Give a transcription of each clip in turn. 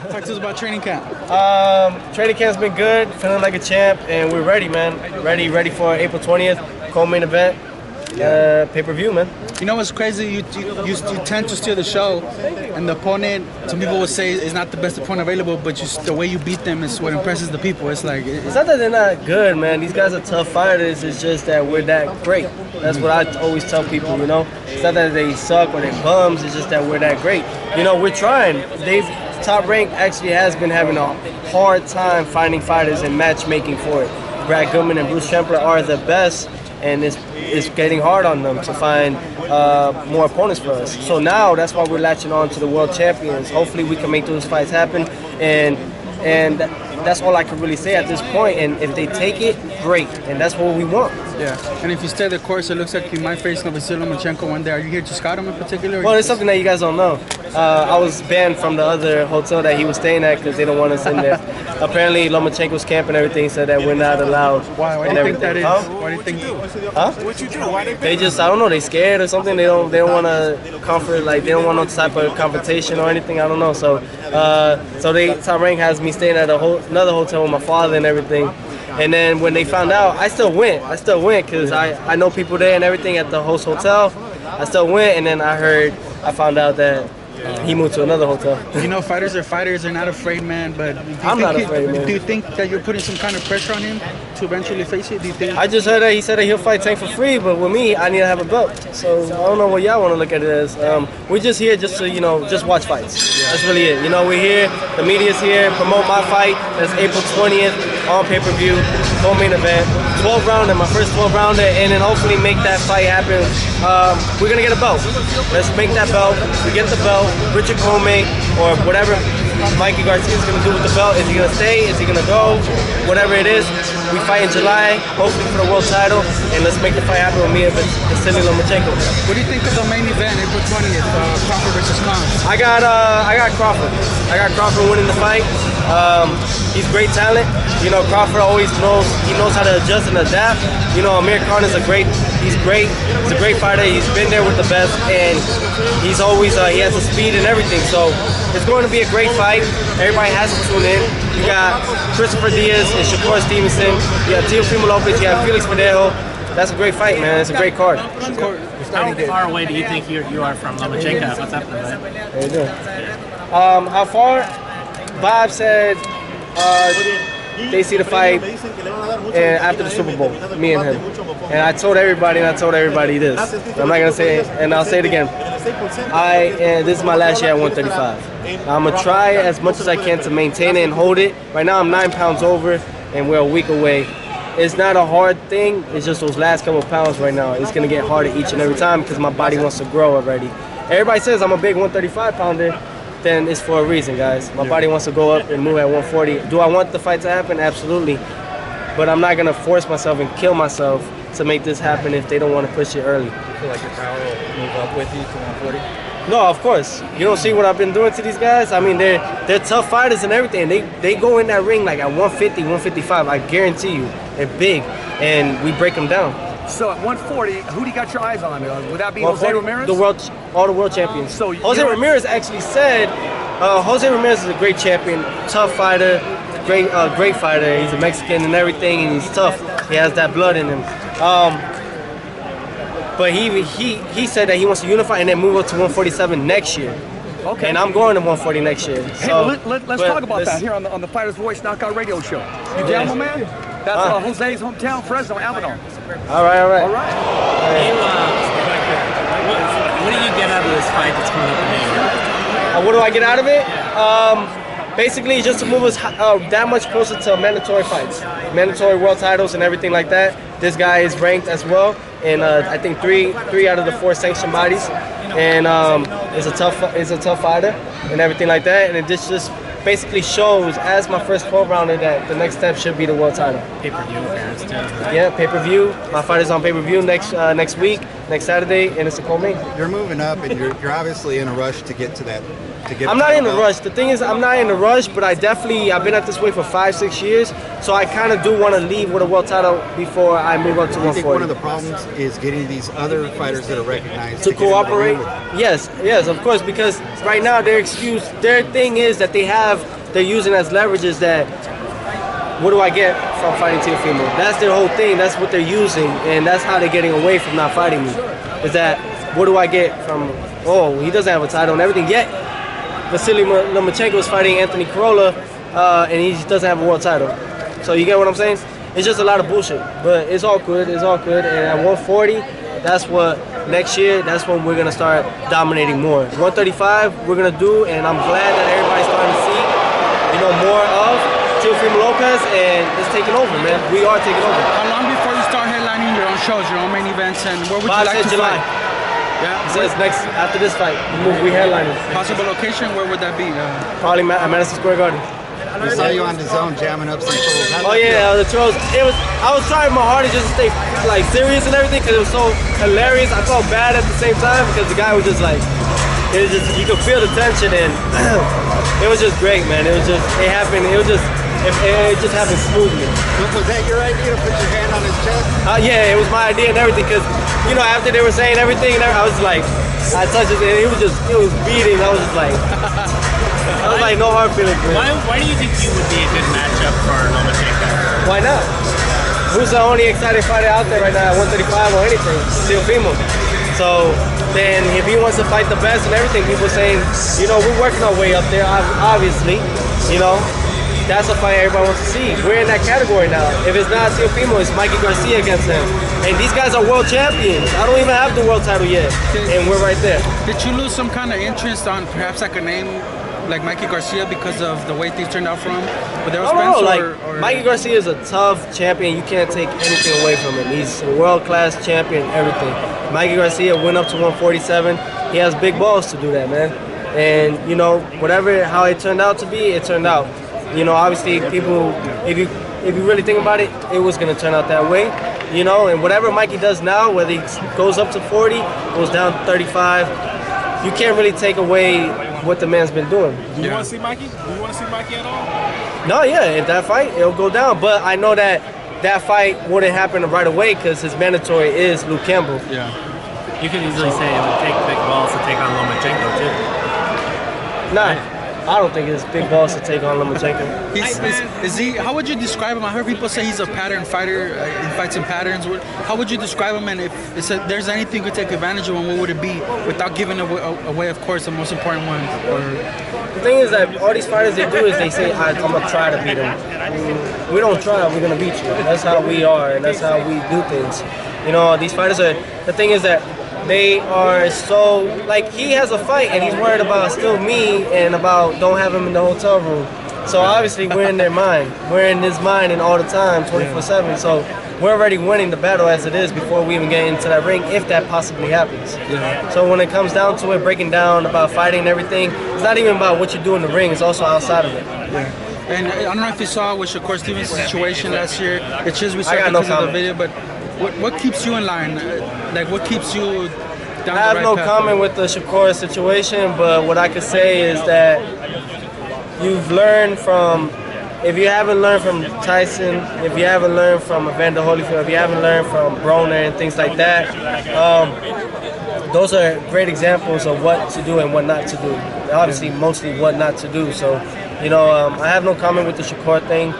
Talk to us about training camp. Training camp's been good, feeling like a champ, and we're ready, man. Ready for April 20th, co-main event, pay-per-view, man. You know what's crazy? You tend to steal the show, and the opponent, some people would say, is not the best opponent available, but the way you beat them is what impresses the people. It's like... It's not that they're not good, man. These guys are tough fighters. It's just that we're that great. That's what I always tell people, you know? It's not that they suck or they're bums. It's just that we're that great. You know, we're trying. Top Rank actually has been having a hard time finding fighters and matchmaking for it. Brad Goodman and Bruce Schempler are the best, and it's getting hard on them to find more opponents for us. So now that's why we're latching on to the world champions. Hopefully we can make those fights happen, and that's all I can really say at this point. And if they take it, great, and that's what we want. Yeah, and if you stay the course, it looks like you might face Vasiliy Lomachenko one day. Are you here to scout him in particular? Well, it's something that you guys don't know. I was banned from the other hotel that he was staying at because they don't want us in there. Apparently, Lomachenko's camp and everything said that we're not allowed. Why do you think that is? Huh? Why do you think? Huh? What you do? Why They just, I don't know, they scared or something. They don't want to comfort, like they don't want no type of confrontation or anything. I don't know. So, Top Rank has me staying at another hotel with my father and everything. And then when they found out, I still went because I know people there and everything at the host hotel. I still went, and then I found out that he moved to another hotel. You know, fighters are fighters. They're not afraid, man. But I'm not afraid, man. Do you think that you're putting some kind of pressure on him to eventually face it? Do you think? I just heard that he said that he'll fight Tank for free, but with me, I need to have a belt. So I don't know what y'all want to look at it as. We're just here just to, just watch fights. That's really it. You know, we're here. The media's here. Promote my fight. That's April 20th on pay-per-view, co-main event, 12-rounder, my first 12-rounder, and then hopefully make that fight happen. We're gonna get a belt. Let's make that belt. We get the belt. Richard Comey or whatever Mikey Garcia is gonna do with the belt. Is he gonna stay? Is he gonna go? Whatever it is, we fight in July, hopefully for the world title, and let's make the fight happen with me and Vasiliy Lomachenko. What do you think of the main event, April 20th, Crawford versus Khan? I got Crawford. I got Crawford winning the fight. He's great talent. You know, Crawford always knows how to adjust and adapt. You know, Amir Khan is great. He's a great fighter. He's been there with the best, and he's always he has the speed and everything. So it's going to be a great fight. Everybody has to tune in. You got Christopher Diaz and Shakur Stevenson. You got Teofimo Lopez. You got Felix Verdejo. That's a great fight, man. It's a great card. How far away do you think you are from Lomachenko? What's up, man? How you doing? How far? Bob said they see the fight after the Super Bowl, me and him. And I told everybody this. I'm not gonna say it, and I'll say it again. This is my last year at 135. I'm gonna try as much as I can to maintain it and hold it. Right now I'm 9 pounds over, and we're a week away. It's not a hard thing. It's just those last couple of pounds right now. It's gonna get harder each and every time because my body wants to grow already. Everybody says I'm a big 135 pounder. Then it's for a reason, guys. My body wants to go up and move at 140. Do I want the fight to happen? Absolutely. But I'm not going to force myself and kill myself to make this happen if they don't want to push it early. You feel like your power will move up with you to 140? No, of course. You don't see what I've been doing to these guys? I mean, they're tough fighters and everything. They go in that ring like at 150, 155. I guarantee you. They're big, and we break them down. So at 140, who do you got your eyes on? Would that be Jose Ramirez? All the world champions. So Jose Ramirez actually said, Jose Ramirez is a great champion, tough fighter, great fighter. He's a Mexican and everything, and he's tough. He has that blood in him. But he said that he wants to unify and then move up to 147 next year. Okay. And I'm going to 140 next year. Hey, well, let's talk about that here on the Fighter's Voice Knockout Radio Show. You down, my man? That's Jose's hometown, Fresno, Amador. All right. What do you get out of this fight that's coming up in May? What do I get out of it? Basically, just to move us that much closer to mandatory fights, mandatory world titles and everything like that. This guy is ranked as well, and I think three out of the 4 sanctioned bodies, and is a tough fighter and everything like that. And it just basically shows as my first 12-rounder that the next step should be the world title. Pay-per-view appearance too. Yeah, pay-per-view. My fight is on pay-per-view next week, next Saturday, and it's a co-main. You're moving up, and you're obviously in a rush to get to that to get? I'm not in a rush. The thing is, I'm not in a rush, but I've been at this weight for 5-6 years, so I kind of do want to leave with a world title before I move up to 140. I think one of the problems is getting these other fighters that are recognized to cooperate. Yes, of course, because right now their thing is that they're using as leverage is that, what do I get from fighting Teofimo? That's their whole thing. That's what they're using, and that's how they're getting away from not fighting me. Is that, what do I get from, oh, he doesn't have a title and everything, yet Vasiliy Lomachenko is fighting Anthony Crolla, and he doesn't have a world title. So you get what I'm saying? It's just a lot of bullshit, but it's all good, and at 140, that's what, next year, that's when we're gonna start dominating more. 135, we're gonna do, and I'm glad that everybody's starting to see, more of Teofimo Lopez, and it's taking over, man. We are taking over. How long before you start headlining your own shows, your own main events, and where would you like to July. fight? Yeah. So it's next, after this fight, we headlining. Possible location, where would that be? Probably at Madison Square Garden. We saw you on the zone jamming up some trolls. Oh yeah, the trolls. I was trying my hardest just to stay like serious and everything because it was so hilarious. I felt bad at the same time because the guy was just like, you could feel the tension, and it was just great, man. It happened. It just happened smoothly. Was that your idea to put your hand on his chest? Yeah, it was my idea and everything because, after they were saying everything, and I was like, I touched it, and it was beating. I was just like, no hard feelings, man. Why do you think you would be a good matchup for Lomachenko? Why not? Who's the only exciting fighter out there right now at 135 or anything? Teofimo. So then if he wants to fight the best and everything, people saying, we're working our way up there, obviously, that's a fight everybody wants to see. We're in that category now. If it's not Teofimo, it's Mikey Garcia against him. And these guys are world champions. I don't even have the world title yet, and we're right there. Did you lose some kind of interest on perhaps like a name like Mikey Garcia because of the way things turned out for him? But there was Mikey Garcia is a tough champion. You can't take anything away from him. He's a world-class champion, everything. Mikey Garcia went up to 147. He has big balls to do that, man. And, how it turned out to be, it turned out. Obviously, people, if you really think about it, it was going to turn out that way. And whatever Mikey does now, whether he goes up to 40, goes down to 35, you can't really take away what the man's been doing. Do you want to see Mikey? Do you want to see Mikey at all? No, yeah, in that fight, it'll go down. But I know that fight wouldn't happen right away because his mandatory is Luke Campbell. Yeah. You could easily say it would take big balls to take on Lomachenko, too. Nah. I don't think it's big balls to take on Lomachenko. Is he? How would you describe him? I heard people say he's a pattern fighter. He fights in patterns. How would you describe him? And if there's anything you could take advantage of, what would it be? Without giving away, of course, the most important one. The thing is that all these fighters, they do is they say, I'm gonna try to beat him. We don't try. We're gonna beat you. That's how we are, and that's how we do things. These fighters are. The thing is that they are so, he has a fight and he's worried about still me and about don't have him in the hotel room. So obviously we're in their mind. We're in his mind and all the time, 24/7. So we're already winning the battle as it is before we even get into that ring, if that possibly happens. Yeah. So when it comes down to it, breaking down about fighting and everything, it's not even about what you do in the ring, it's also outside of it. Yeah. And I don't know if you saw with Shakur Stevens' situation last year, it's just we saw because of the video, but what keeps you in line? What keeps you down I have no comment with the Shakur situation, but what I could say is that you've learned from, if you haven't learned from Tyson, if you haven't learned from Evander Holyfield, if you haven't learned from Broner and things like that, those are great examples of what to do and what not to do. Obviously, mostly what not to do. So, I have no comment with the Shakur thing,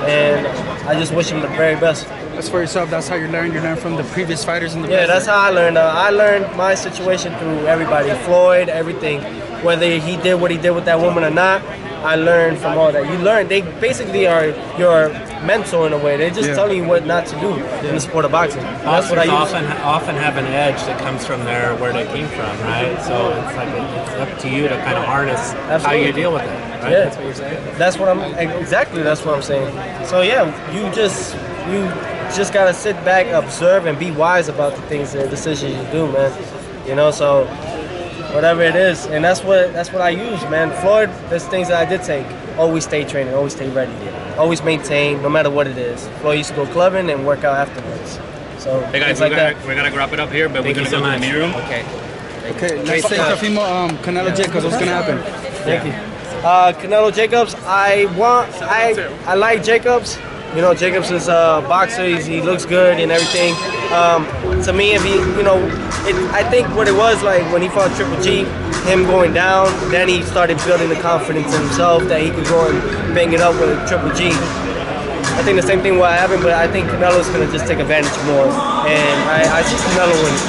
and I just wish him the very best. As for yourself, that's how you learn. You learn from the previous fighters in the past. Yeah, that's how I learned. I learned my situation through everybody, Floyd, everything. Whether he did what he did with that woman or not, I learned from all that. You learn. They basically are your mentor in a way. They're just telling you what not to do in the sport of boxing. That's what I often have an edge that comes from where they came from, right? So it's up to you to kind of harness how you deal with it. Right? Yeah, that's what you're saying. That's what I'm saying. So yeah, you just gotta sit back, observe, and be wise about the things, the decisions you do, man. So whatever it is, and that's what I use, man. Floyd, there's things that I did take. Always stay training, always stay ready, always maintain, no matter what it is. Floyd used to go clubbing and work out afterwards. So hey guys, we're gonna wrap it up here, but we're gonna go to the meeting room. Okay. Let's say Teofimo, Canelo-Jacobs, what's gonna happen? Thank you. Canelo-Jacobs. I like Jacobs. You know, Jacobs is a boxer. He looks good and everything. To me, if he, you know, I think what it was like when he fought Triple G, him going down, then he started building the confidence in himself that he could go and bang it up with Triple G. I think the same thing will happen, but I think Canelo's going to just take advantage more. And I see Canelo winning.